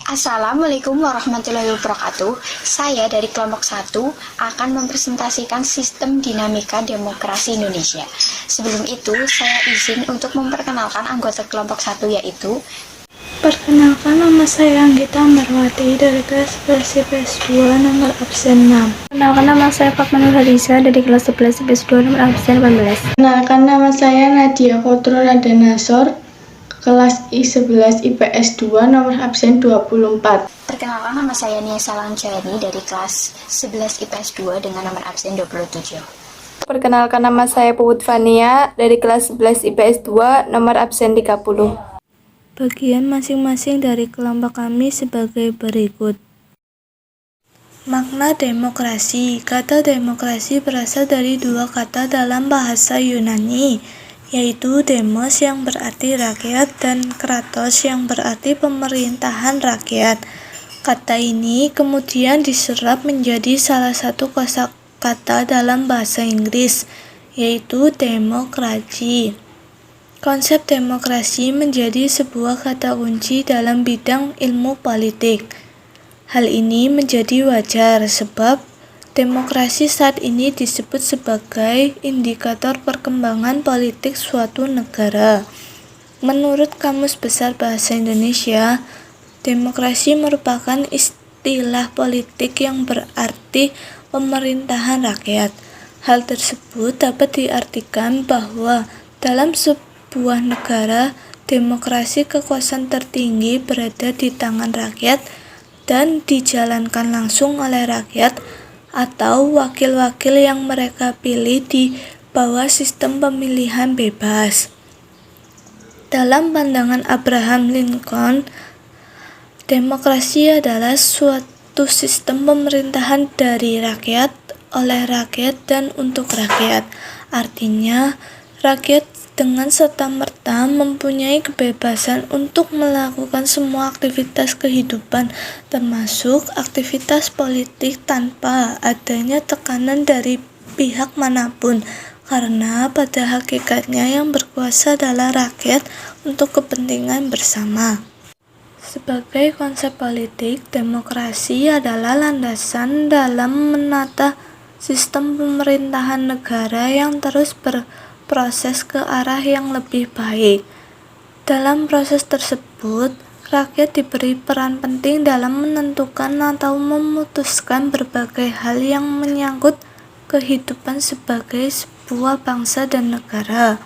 Assalamualaikum warahmatullahi wabarakatuh. Saya dari kelompok 1 akan mempresentasikan sistem dinamika demokrasi Indonesia. Sebelum itu, saya izin untuk memperkenalkan anggota kelompok 1 yaitu Perkenalkan, nama saya Anggita Marwati dari kelas 11 IPS 2 nomor absen 6. Perkenalkan, nama saya Fatma Harisa dari kelas 11 IPS 2 nomor absen 18. Perkenalkan, nama saya Nadia Kotro Radenasor, kelas I11 IPS 2 nomor absen 24. Perkenalkan, nama saya Nia Salanjani dari kelas 11 IPS 2 dengan nomor absen 27. Perkenalkan, nama saya Puput Fania dari kelas 11 IPS 2 nomor absen 30. Bagian masing-masing dari kelompok kami sebagai berikut. Makna demokrasi. Kata demokrasi berasal dari dua kata dalam bahasa Yunani, yaitu demos yang berarti rakyat dan kratos yang berarti pemerintahan rakyat. Kata ini kemudian diserap menjadi salah satu kosakata dalam bahasa Inggris, yaitu demokrasi. Konsep demokrasi menjadi sebuah kata kunci dalam bidang ilmu politik. Hal ini menjadi wajar sebab demokrasi saat ini disebut sebagai indikator perkembangan politik suatu negara. Menurut Kamus Besar Bahasa Indonesia, demokrasi merupakan istilah politik yang berarti pemerintahan rakyat. Hal tersebut dapat diartikan bahwa dalam sebuah negara, demokrasi kekuasaan tertinggi berada di tangan rakyat dan dijalankan langsung oleh rakyat atau wakil-wakil yang mereka pilih di bawah sistem pemilihan bebas. Dalam pandangan Abraham Lincoln, demokrasi adalah suatu sistem pemerintahan dari rakyat, oleh rakyat, dan untuk rakyat. Artinya, rakyat dengan serta-merta mempunyai kebebasan untuk melakukan semua aktivitas kehidupan, termasuk aktivitas politik tanpa adanya tekanan dari pihak manapun, karena pada hakikatnya yang berkuasa adalah rakyat untuk kepentingan bersama. Sebagai konsep politik, demokrasi adalah landasan dalam menata sistem pemerintahan negara yang terus berproses ke arah yang lebih baik. Dalam proses tersebut, rakyat diberi peran penting dalam menentukan atau memutuskan berbagai hal yang menyangkut kehidupan sebagai sebuah bangsa dan negara.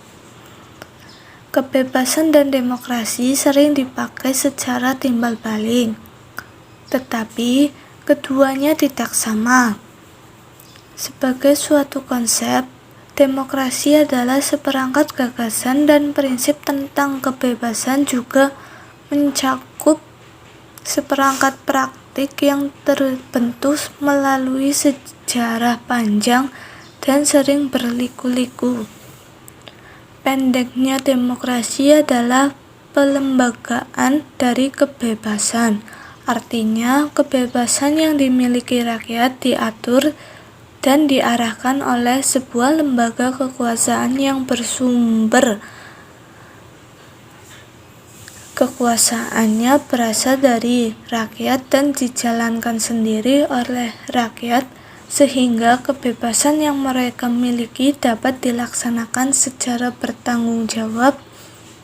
Kebebasan dan demokrasi sering dipakai secara timbal balik, tetapi keduanya tidak sama. Sebagai suatu konsep, demokrasi adalah seperangkat gagasan dan prinsip tentang kebebasan, juga mencakup seperangkat praktik yang terbentuk melalui sejarah panjang dan sering berliku-liku. Pendeknya, demokrasi adalah pelembagaan dari kebebasan. Artinya, kebebasan yang dimiliki rakyat diatur dan diarahkan oleh sebuah lembaga kekuasaan yang bersumber. Kekuasaannya berasal dari rakyat dan dijalankan sendiri oleh rakyat, sehingga kebebasan yang mereka miliki dapat dilaksanakan secara bertanggung jawab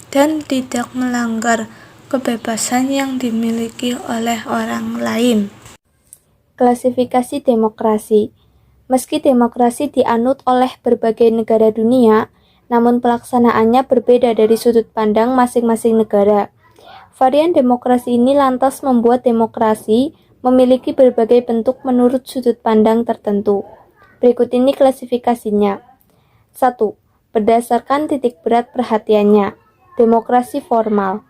dan tidak melanggar kebebasan yang dimiliki oleh orang lain. Klasifikasi demokrasi. Meski demokrasi dianut oleh berbagai negara dunia, namun pelaksanaannya berbeda dari sudut pandang masing-masing negara. Varian demokrasi ini lantas membuat demokrasi memiliki berbagai bentuk menurut sudut pandang tertentu. Berikut ini klasifikasinya. 1. Berdasarkan titik berat perhatiannya. Demokrasi formal.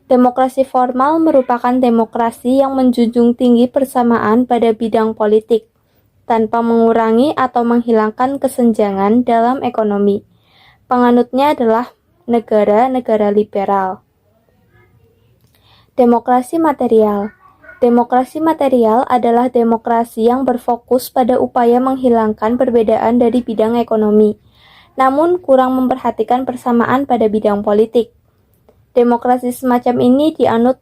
Demokrasi formal merupakan demokrasi yang menjunjung tinggi persamaan pada bidang politik, tanpa mengurangi atau menghilangkan kesenjangan dalam ekonomi. Penganutnya adalah negara-negara liberal. Demokrasi material. Demokrasi material adalah demokrasi yang berfokus pada upaya menghilangkan perbedaan dari bidang ekonomi, namun kurang memperhatikan persamaan pada bidang politik. Demokrasi semacam ini dianut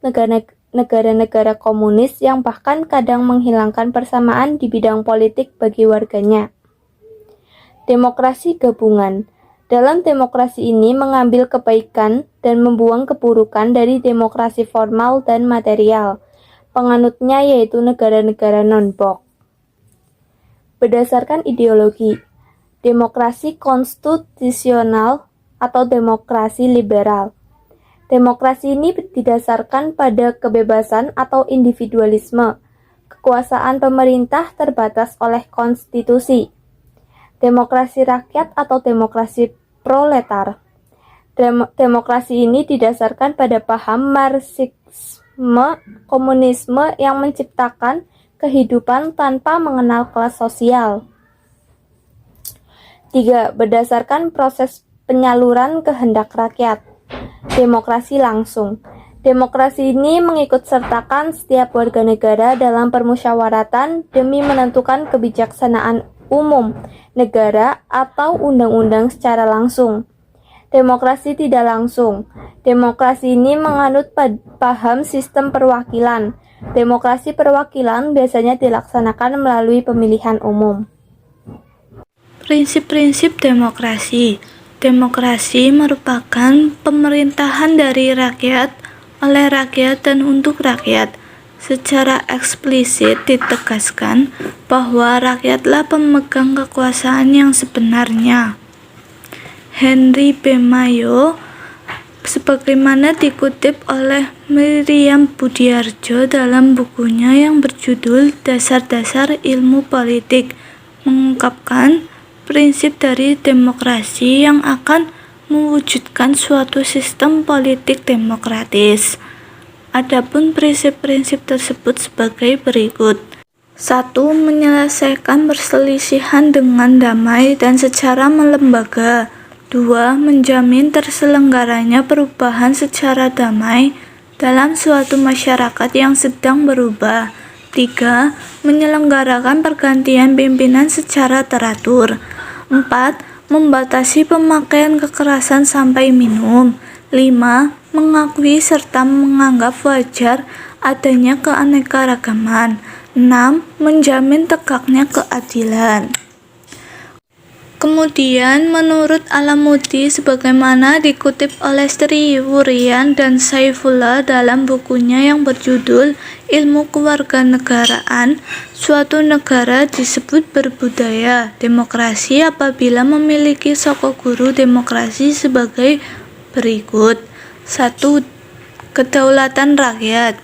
negara-negara komunis yang bahkan kadang menghilangkan persamaan di bidang politik bagi warganya. Demokrasi gabungan. Dalam demokrasi ini mengambil kebaikan dan membuang keburukan dari demokrasi formal dan material. Penganutnya yaitu negara-negara non-blok. Berdasarkan ideologi, demokrasi konstitusional atau demokrasi liberal. Demokrasi ini didasarkan pada kebebasan atau individualisme. Kekuasaan pemerintah terbatas oleh konstitusi. Demokrasi rakyat atau demokrasi proletar. Demokrasi ini didasarkan pada paham Marxisme komunisme yang menciptakan kehidupan tanpa mengenal kelas sosial. 3. Berdasarkan proses penyaluran kehendak rakyat. Demokrasi langsung. Demokrasi ini mengikut sertakan setiap warga negara dalam permusyawaratan demi menentukan kebijaksanaan umum negara atau undang-undang secara langsung. Demokrasi tidak langsung. Demokrasi ini menganut paham sistem perwakilan. Demokrasi perwakilan biasanya dilaksanakan melalui pemilihan umum. Prinsip-prinsip demokrasi. Demokrasi merupakan pemerintahan dari rakyat, oleh rakyat, dan untuk rakyat. Secara eksplisit ditegaskan bahwa rakyatlah pemegang kekuasaan yang sebenarnya. Henry B. Mayo, sebagaimana dikutip oleh Miriam Budiarjo dalam bukunya yang berjudul Dasar-Dasar Ilmu Politik, mengungkapkan prinsip dari demokrasi yang akan mewujudkan suatu sistem politik demokratis. Adapun prinsip-prinsip tersebut sebagai berikut. 1. Menyelesaikan perselisihan dengan damai dan secara melembaga. 2. Menjamin terselenggaranya perubahan secara damai dalam suatu masyarakat yang sedang berubah. 3. Menyelenggarakan pergantian pimpinan secara teratur. 4. Membatasi pemakaian kekerasan sampai minimum. 5. Mengakui serta menganggap wajar adanya keanekaragaman. 6. Menjamin tegaknya keadilan. Kemudian, menurut Alamudi, sebagaimana dikutip oleh Sri Wurian dan Saifullah dalam bukunya yang berjudul Ilmu Kewarganegaraan, suatu negara disebut berbudaya demokrasi apabila memiliki sokoguru demokrasi sebagai berikut. 1. Kedaulatan rakyat.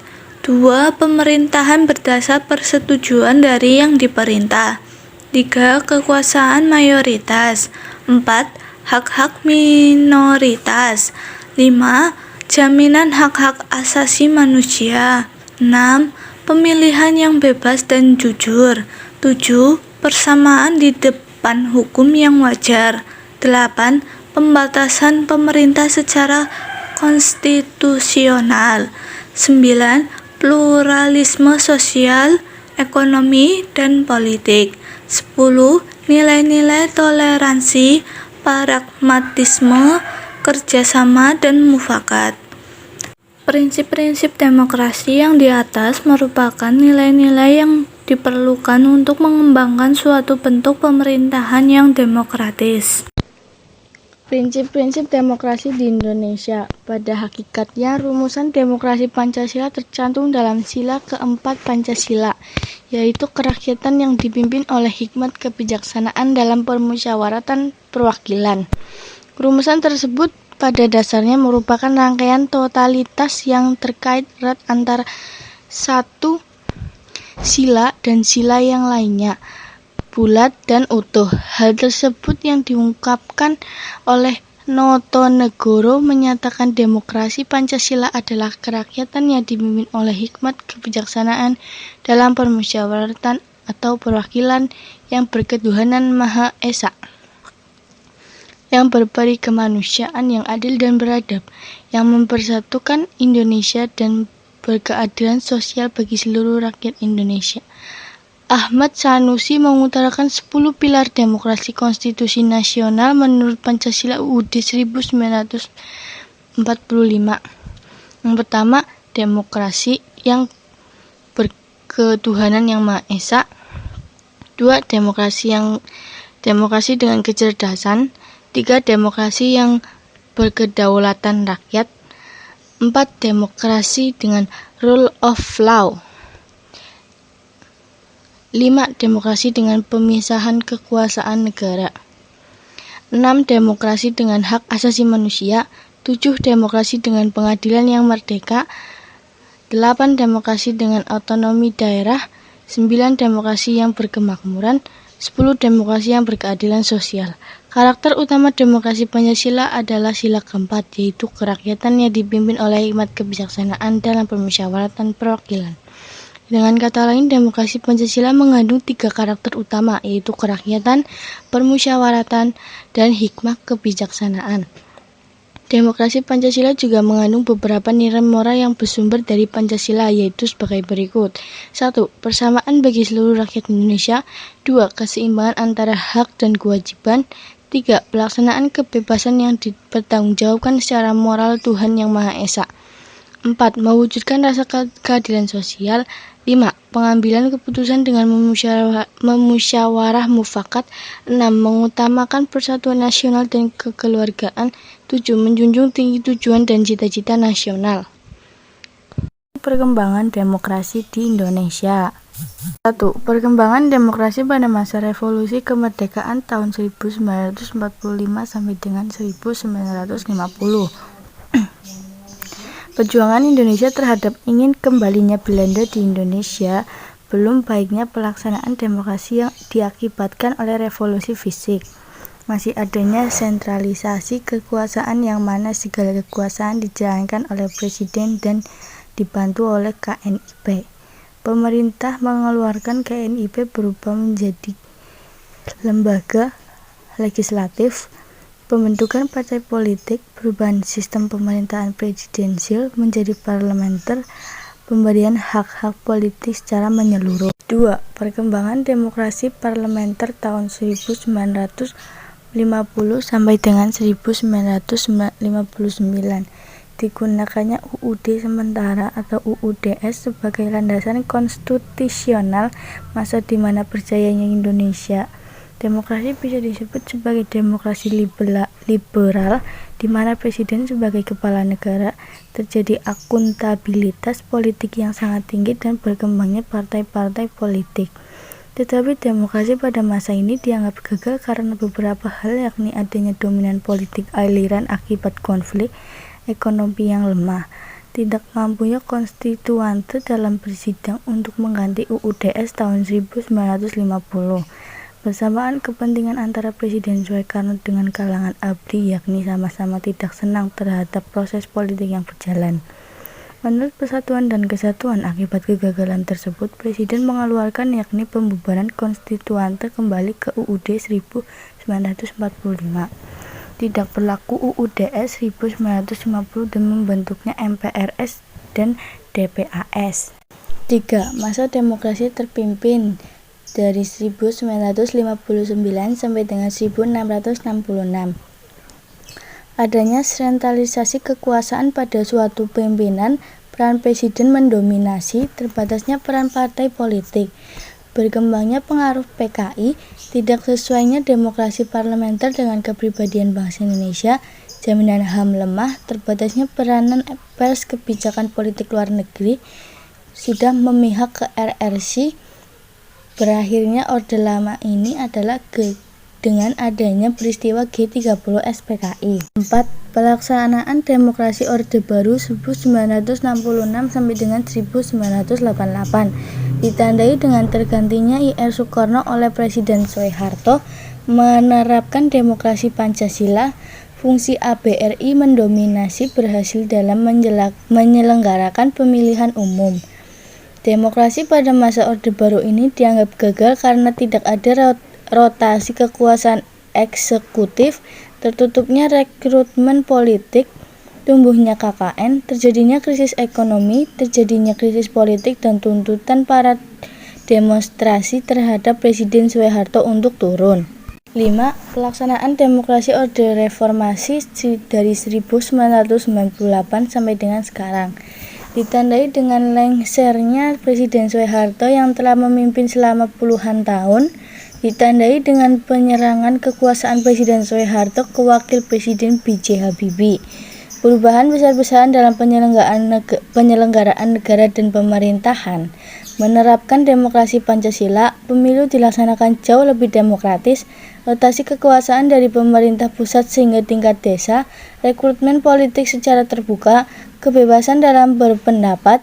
2. Pemerintahan berdasar persetujuan dari yang diperintah. 3. Kekuasaan mayoritas. 4. Hak-hak minoritas. 5. Jaminan hak-hak asasi manusia. 6. Pemilihan yang bebas dan jujur. 7. Persamaan di depan hukum yang wajar. 8. Pembatasan pemerintah secara konstitusional. 9. Pluralisme sosial, ekonomi, dan politik. 10. Nilai-nilai toleransi, pragmatisme, kerjasama, dan mufakat. Prinsip-prinsip demokrasi yang di atas merupakan nilai-nilai yang diperlukan untuk mengembangkan suatu bentuk pemerintahan yang demokratis. Prinsip-prinsip demokrasi di Indonesia. Pada hakikatnya, rumusan demokrasi Pancasila tercantum dalam sila keempat Pancasila, yaitu kerakyatan yang dipimpin oleh hikmat kebijaksanaan dalam permusyawaratan perwakilan. Rumusan tersebut pada dasarnya merupakan rangkaian totalitas yang terkait erat antara satu sila dan sila yang lainnya, bulat dan utuh. Hal tersebut yang diungkapkan oleh Notonegoro menyatakan demokrasi Pancasila adalah kerakyatan yang dipimpin oleh hikmat kebijaksanaan dalam permusyawaratan atau perwakilan yang berketuhanan Maha Esa, yang berperi kemanusiaan yang adil dan beradab, yang mempersatukan Indonesia dan berkeadilan sosial bagi seluruh rakyat Indonesia. Ahmad Sanusi mengutarakan 10 pilar demokrasi konstitusi nasional menurut Pancasila UUD 1945. Yang pertama, demokrasi yang berketuhanan yang Maha Esa. 2. Demokrasi dengan kecerdasan. 3. Demokrasi yang berkedaulatan rakyat. 4. Demokrasi dengan rule of law. 5. Demokrasi dengan pemisahan kekuasaan negara. 6. Demokrasi dengan hak asasi manusia. 7. Demokrasi dengan pengadilan yang merdeka. 8. Demokrasi dengan otonomi daerah. 9. Demokrasi yang berkemakmuran. 10. Demokrasi yang berkeadilan sosial. Karakter utama demokrasi Pancasila adalah sila keempat, yaitu kerakyatan yang dipimpin oleh hikmat kebijaksanaan dalam permusyawaratan perwakilan. Dengan kata lain, demokrasi Pancasila mengandung 3 karakter utama, yaitu kerakyatan, permusyawaratan, dan hikmah kebijaksanaan. Demokrasi Pancasila juga mengandung beberapa nilai moral yang bersumber dari Pancasila, yaitu sebagai berikut. 1. Persamaan bagi seluruh rakyat Indonesia. 2. Keseimbangan antara hak dan kewajiban. 3. Pelaksanaan kebebasan yang dipertanggungjawabkan secara moral Tuhan Yang Maha Esa. 4. Mewujudkan rasa keadilan sosial. 5. Pengambilan keputusan dengan memusyawarah mufakat. 6. Mengutamakan persatuan nasional dan kekeluargaan. 7. Menjunjung tinggi tujuan dan cita-cita nasional. Perkembangan demokrasi di Indonesia. 1. Perkembangan demokrasi pada masa revolusi kemerdekaan tahun 1945 sampai dengan 1950. Perjuangan Indonesia terhadap ingin kembalinya Belanda di Indonesia, belum baiknya pelaksanaan demokrasi yang diakibatkan oleh revolusi fisik. Masih adanya sentralisasi kekuasaan yang mana segala kekuasaan dijalankan oleh presiden dan dibantu oleh KNIP. Pemerintah mengeluarkan KNIP berubah menjadi lembaga legislatif, pembentukan partai politik, perubahan sistem pemerintahan presidensial menjadi parlementer, pemberian hak-hak politik secara menyeluruh. 2. Perkembangan demokrasi parlementer tahun 1950 sampai dengan 1959. Digunakannya UUD sementara atau UUDS sebagai landasan konstitusional masa di mana berjayanya Indonesia. Demokrasi bisa disebut sebagai demokrasi liberal, di mana presiden sebagai kepala negara, terjadi akuntabilitas politik yang sangat tinggi dan berkembangnya partai-partai politik. Tetapi demokrasi pada masa ini dianggap gagal karena beberapa hal, yakni adanya dominan politik aliran akibat konflik, ekonomi yang lemah, tidak mampunya konstituante dalam bersidang untuk mengganti UUDS tahun 1950. Bersamaan kepentingan antara Presiden Soekarno dengan kalangan ABRI, yakni sama-sama tidak senang terhadap proses politik yang berjalan. Menurut Persatuan dan Kesatuan, akibat kegagalan tersebut, Presiden mengeluarkan yakni pembubaran konstituante kembali ke UUD 1945. Tidak berlaku UUDS 1950 dan membentuknya MPRS dan DPAS. 3. Masa demokrasi terpimpin dari 1959 sampai dengan 1666. Adanya sentralisasi kekuasaan pada suatu pimpinan, peran presiden mendominasi, terbatasnya peran partai politik, berkembangnya pengaruh PKI, tidak sesuainya demokrasi parlementer dengan kepribadian bangsa Indonesia, jaminan HAM lemah, terbatasnya peranan pers, kebijakan politik luar negeri, sudah memihak ke RRC. Berakhirnya Orde Lama ini adalah dengan adanya peristiwa G30 SPKI. 4. Pelaksanaan demokrasi Orde Baru 1966 sampai dengan 1988 ditandai dengan tergantinya IR Soekarno oleh Presiden Soeharto, menerapkan demokrasi Pancasila. Fungsi ABRI mendominasi, berhasil dalam menyelenggarakan pemilihan umum. Demokrasi pada masa Orde Baru ini dianggap gagal karena tidak ada rotasi kekuasaan eksekutif, tertutupnya rekrutmen politik, tumbuhnya KKN, terjadinya krisis ekonomi, terjadinya krisis politik, dan tuntutan para demonstrasi terhadap Presiden Soeharto untuk turun. 5. Pelaksanaan demokrasi Orde Reformasi dari 1998 sampai dengan sekarang. ditandai dengan lengsernya Presiden Soeharto yang telah memimpin selama puluhan tahun, ditandai dengan penyerangan kekuasaan Presiden Soeharto ke Wakil Presiden B.J. Habibie. Perubahan besar-besaran dalam penyelenggaraan negara dan pemerintahan. Menerapkan demokrasi Pancasila, pemilu dilaksanakan jauh lebih demokratis, rotasi kekuasaan dari pemerintah pusat sehingga tingkat desa, rekrutmen politik secara terbuka, kebebasan dalam berpendapat.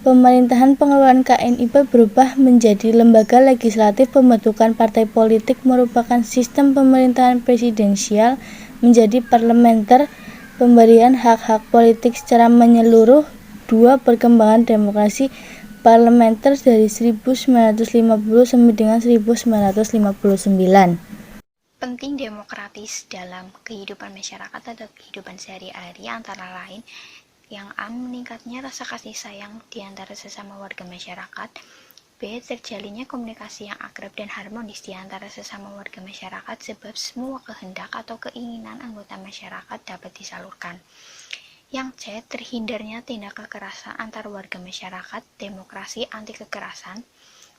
Pemerintahan pengelolaan KNIP berubah menjadi lembaga legislatif, pembentukan partai politik merupakan sistem pemerintahan presidensial menjadi parlementer, pemberian hak-hak politik secara menyeluruh. 2. Perkembangan demokrasi parlementer dari 1950 sampai dengan 1959. Penting demokratis dalam kehidupan masyarakat atau kehidupan sehari-hari antara lain yang A. Meningkatnya rasa kasih sayang di antara sesama warga masyarakat. B. Terjalinnya komunikasi yang akrab dan harmonis di antara sesama warga masyarakat sebab semua kehendak atau keinginan anggota masyarakat dapat disalurkan. Yang C. Terhindarnya tindak kekerasan antar warga masyarakat, demokrasi anti kekerasan,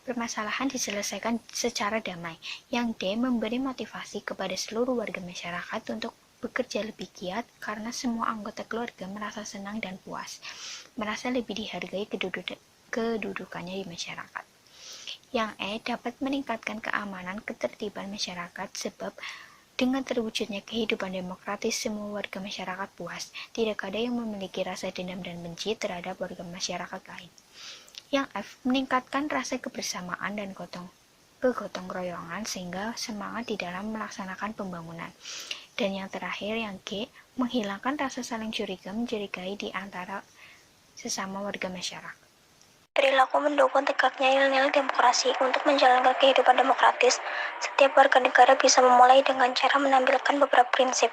permasalahan diselesaikan secara damai. Yang D. Memberi motivasi kepada seluruh warga masyarakat untuk bekerja lebih giat karena semua anggota keluarga merasa senang dan puas, merasa lebih dihargai kedudukannya di masyarakat. Yang E. Dapat meningkatkan keamanan ketertiban masyarakat sebab dengan terwujudnya kehidupan demokratis, semua warga masyarakat puas. Tidak ada yang memiliki rasa dendam dan benci terhadap warga masyarakat lain. Yang F. Meningkatkan rasa kebersamaan dan kegotong royongan sehingga semangat di dalam melaksanakan pembangunan. Dan yang terakhir, yang G. Menghilangkan rasa saling mencurigai di antara sesama warga masyarakat. Perilaku mendukung tegaknya nilai-nilai demokrasi. Untuk menjalankan kehidupan demokratis, setiap warga negara bisa memulai dengan cara menampilkan beberapa prinsip.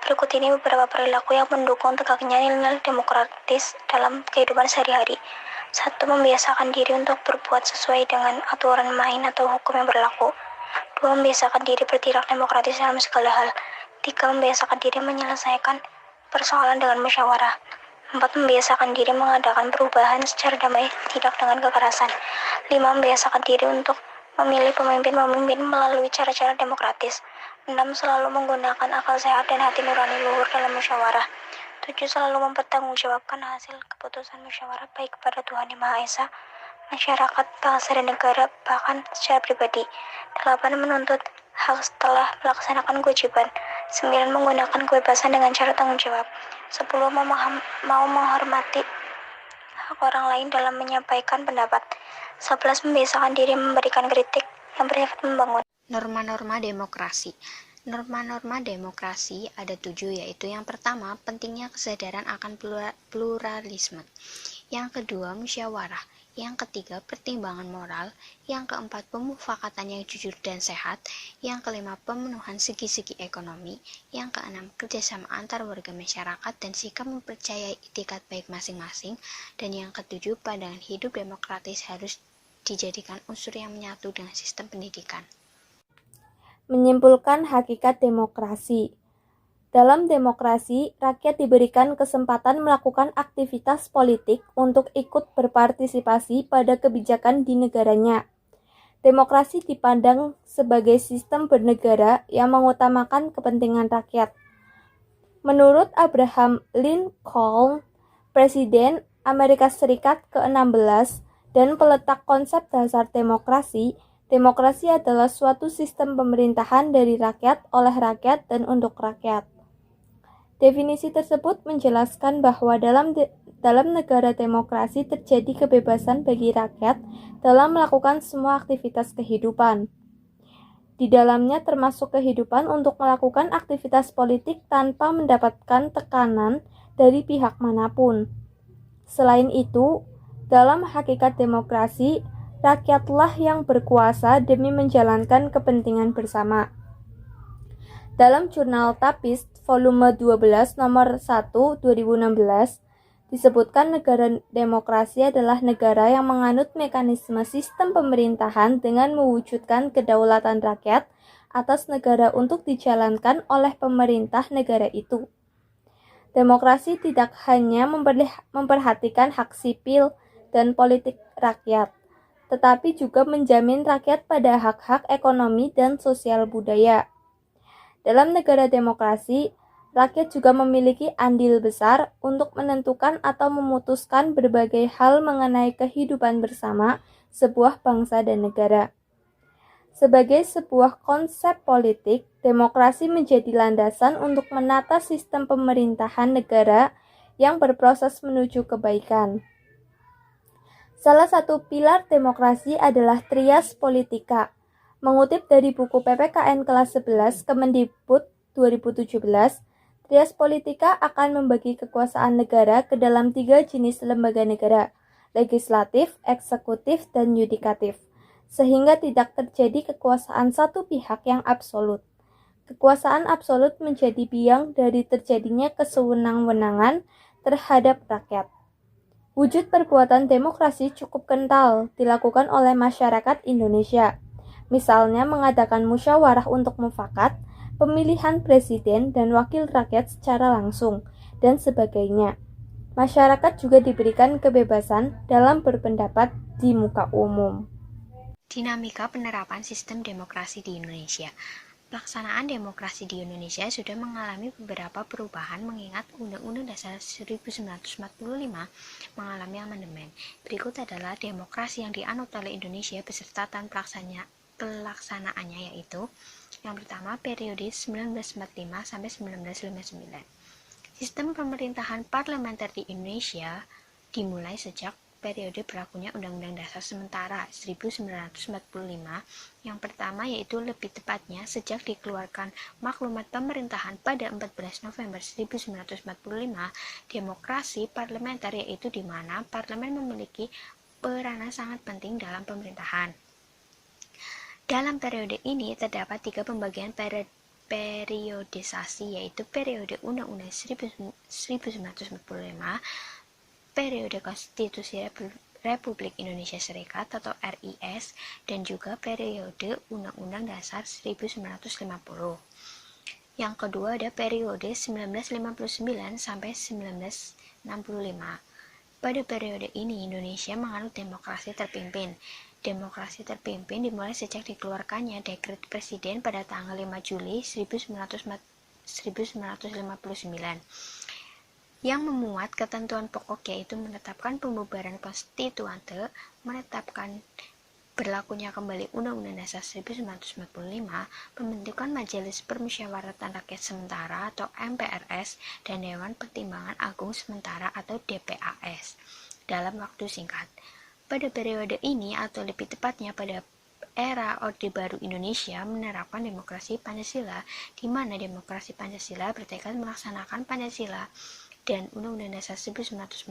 Berikut ini beberapa perilaku yang mendukung tegaknya nilai-nilai demokratis dalam kehidupan sehari-hari. 1. Membiasakan diri untuk berbuat sesuai dengan aturan main atau hukum yang berlaku. 2. Membiasakan diri bertindak demokratis dalam segala hal. 3. Membiasakan diri menyelesaikan persoalan dengan musyawarah. 4. Membiasakan diri mengadakan perubahan secara damai, tidak dengan kekerasan. 5. Membiasakan diri untuk memilih pemimpin melalui cara-cara demokratis. 6. Selalu menggunakan akal sehat dan hati nurani luhur dalam musyawarah. 7. Selalu mempertanggungjawabkan hasil keputusan musyawarah baik kepada Tuhan Yang Maha Esa, masyarakat, bangsa, dan negara, bahkan secara pribadi. 8. Menuntut hak setelah melaksanakan kewajiban. 9. Menggunakan kebebasan dengan cara tanggung jawab. 10. Mau menghormati hak orang lain dalam menyampaikan pendapat. 11. Membiasakan diri memberikan kritik yang bersifat membangun. Norma-norma demokrasi. Norma-norma demokrasi ada 7, yaitu yang pertama, pentingnya kesadaran akan pluralisme. Yang kedua, musyawarah. Yang ketiga, pertimbangan moral. Yang keempat, pemufakatan yang jujur dan sehat. Yang kelima, pemenuhan segi-segi ekonomi. Yang keenam, kerjasama antar warga masyarakat dan sikap mempercayai itikat baik masing-masing. Dan yang ketujuh, pandangan hidup demokratis harus dijadikan unsur yang menyatu dengan sistem pendidikan. Menyimpulkan hakikat demokrasi. Dalam demokrasi, rakyat diberikan kesempatan melakukan aktivitas politik untuk ikut berpartisipasi pada kebijakan di negaranya. Demokrasi dipandang sebagai sistem bernegara yang mengutamakan kepentingan rakyat. Menurut Abraham Lincoln, Presiden Amerika Serikat ke-16 dan peletak konsep dasar demokrasi, demokrasi adalah suatu sistem pemerintahan dari rakyat, oleh rakyat, dan untuk rakyat. Definisi tersebut menjelaskan bahwa dalam negara demokrasi terjadi kebebasan bagi rakyat dalam melakukan semua aktivitas kehidupan. Di dalamnya termasuk kehidupan untuk melakukan aktivitas politik tanpa mendapatkan tekanan dari pihak manapun. Selain itu, dalam hakikat demokrasi, rakyatlah yang berkuasa demi menjalankan kepentingan bersama. Dalam jurnal Tapis volume 12 nomor 1 2016 disebutkan negara demokrasi adalah negara yang menganut mekanisme sistem pemerintahan dengan mewujudkan kedaulatan rakyat atas negara untuk dijalankan oleh pemerintah negara itu. Demokrasi tidak hanya memperhatikan hak sipil dan politik rakyat, tetapi juga menjamin rakyat pada hak-hak ekonomi dan sosial budaya. Dalam negara demokrasi, rakyat juga memiliki andil besar untuk menentukan atau memutuskan berbagai hal mengenai kehidupan bersama sebuah bangsa dan negara. Sebagai sebuah konsep politik, demokrasi menjadi landasan untuk menata sistem pemerintahan negara yang berproses menuju kebaikan. Salah satu pilar demokrasi adalah trias politika. Mengutip dari buku PPKN kelas 11 Kemendikbud 2017, trias politika akan membagi kekuasaan negara ke dalam 3 jenis lembaga negara, legislatif, eksekutif, dan yudikatif, sehingga tidak terjadi kekuasaan satu pihak yang absolut. Kekuasaan absolut menjadi biang dari terjadinya kesewenang-wenangan terhadap rakyat. Wujud perbuatan demokrasi cukup kental dilakukan oleh masyarakat Indonesia, misalnya mengadakan musyawarah untuk mufakat, pemilihan presiden dan wakil rakyat secara langsung, dan sebagainya. Masyarakat juga diberikan kebebasan dalam berpendapat di muka umum. Dinamika penerapan sistem demokrasi di Indonesia. Pelaksanaan demokrasi di Indonesia sudah mengalami beberapa perubahan mengingat Undang-Undang Dasar 1945 mengalami amandemen. Berikut adalah demokrasi yang dianut oleh Indonesia beserta tahun pelaksanaannya, yaitu yang pertama periode 1945 sampai 1959. Sistem pemerintahan parlementer di Indonesia dimulai sejak periode berlakunya Undang-Undang Dasar Sementara 1945 yang pertama, yaitu lebih tepatnya sejak dikeluarkan Maklumat Pemerintahan pada 14 November 1945, demokrasi parlementer, yaitu di mana parlemen memiliki peranan sangat penting dalam pemerintahan. Dalam periode ini terdapat 3 pembagian periodisasi, yaitu periode Undang-Undang 1945, periode Konstitusi Republik Indonesia Serikat atau RIS, dan juga periode Undang-Undang Dasar 1950. Yang kedua ada periode 1959 sampai 1965. Pada periode ini Indonesia menganut demokrasi terpimpin. Demokrasi terpimpin dimulai sejak dikeluarkannya Dekret Presiden pada tanggal 5 Juli 1959 yang memuat ketentuan pokok, yaitu menetapkan pembubaran konstituante, menetapkan berlakunya kembali Undang-Undang Dasar 1945, pembentukan Majelis Permusyawaratan Rakyat Sementara atau MPRS, dan Dewan Pertimbangan Agung Sementara atau DPAS dalam waktu singkat. Pada periode ini, atau lebih tepatnya pada era Orde Baru Indonesia, menerapkan demokrasi Pancasila, di mana demokrasi Pancasila bertekad melaksanakan Pancasila dan Undang-Undang Dasar 1945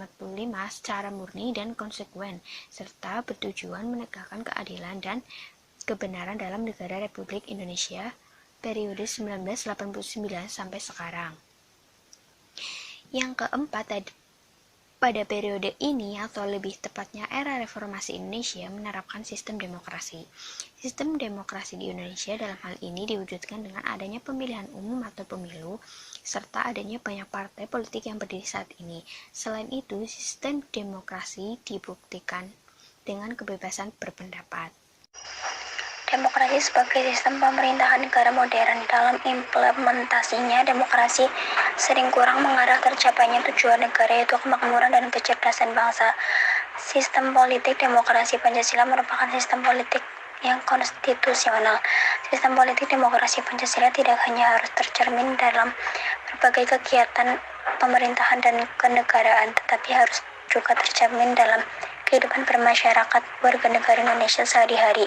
secara murni dan konsekuen, serta bertujuan menegakkan keadilan dan kebenaran dalam negara Republik Indonesia periode 1989 sampai sekarang. Yang keempat, pada periode ini atau lebih tepatnya era reformasi Indonesia menerapkan sistem demokrasi. Sistem demokrasi di Indonesia dalam hal ini diwujudkan dengan adanya pemilihan umum atau pemilu, serta adanya banyak partai politik yang berdiri saat ini. Selain itu, sistem demokrasi dibuktikan dengan kebebasan berpendapat. Demokrasi sebagai sistem pemerintahan negara modern. Dalam implementasinya, demokrasi sering kurang mengarah tercapainya tujuan negara, yaitu kemakmuran dan kecerdasan bangsa. Sistem politik demokrasi Pancasila merupakan sistem politik yang konstitusional. Sistem politik demokrasi Pancasila tidak hanya harus tercermin dalam berbagai kegiatan pemerintahan dan kenegaraan, tetapi harus juga tercermin dalam kehidupan bermasyarakat warga negara Indonesia sehari-hari.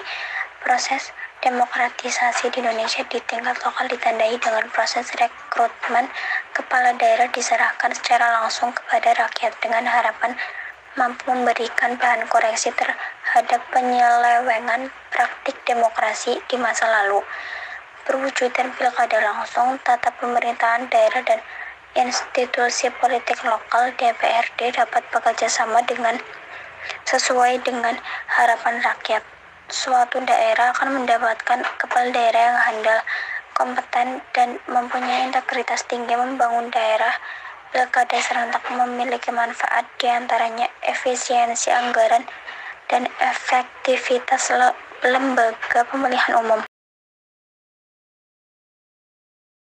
Proses demokratisasi di Indonesia di tingkat lokal ditandai dengan proses rekrutmen kepala daerah diserahkan secara langsung kepada rakyat dengan harapan mampu memberikan bahan koreksi terhadap penyelewengan praktik demokrasi di masa lalu. Perwujudan pilkada langsung, tata pemerintahan daerah dan institusi politik lokal DPRD dapat bekerja sama sesuai dengan harapan rakyat. Suatu daerah akan mendapatkan kepala daerah yang handal, kompeten, dan mempunyai integritas tinggi membangun daerah pilkada serentak memiliki manfaat, diantaranya efisiensi anggaran dan efektivitas lembaga pemilihan umum.